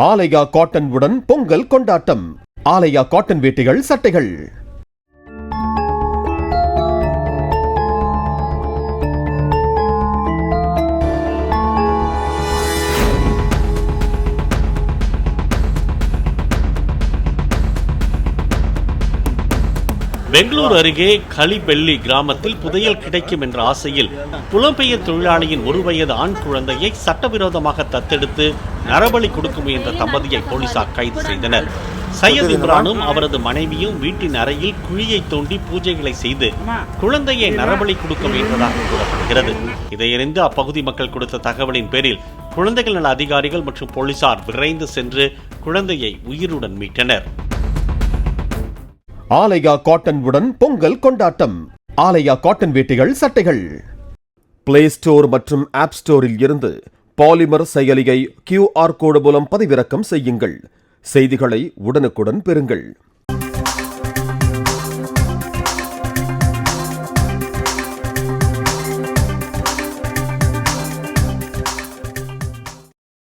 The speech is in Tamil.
ஆலயா காட்டன் உடன் பொங்கல் கொண்டாட்டம். ஆலயா காட்டன் வேட்டிகள், சட்டைகள். பெங்களூரு அருகே களிபெல்லி கிராமத்தில் புதையல் கிடைக்கும் என்ற ஆசையில் புலம்பெயர் தொழிலாளியின் 1 வயது ஆண் குழந்தையை சட்டவிரோதமாக தத்தெடுத்து நரபலி கொடுக்க முயன்ற தம்பதியை போலீசார் கைது செய்தனர். சையத் இம்ரானும் அவரது மனைவியும் வீட்டின் அறையில் குழியை தோண்டி பூஜைகளை செய்து குழந்தையை நரபலி கொடுக்க முயன்றதாக கூறப்படுகிறது. இதையறிந்து அப்பகுதி மக்கள் கொடுத்த தகவலின் பேரில் குழந்தைகள் நல அதிகாரிகள் மற்றும் போலீசார் விரைந்து சென்று குழந்தையை உயிருடன் மீட்டனர். ஆலயா காட்டன் உடன் பொங்கல் கொண்டாட்டம். ஆலயா காட்டன் வேட்டிகள், சட்டைகள். பிளே ஸ்டோர் மற்றும் ஆப் ஸ்டோரில் இருந்து பாலிமர் செயலியை QR கோடு மூலம் பதிவிறக்கம் செய்யுங்கள். செய்திகளை உடனுக்குடன் பெறுங்கள்.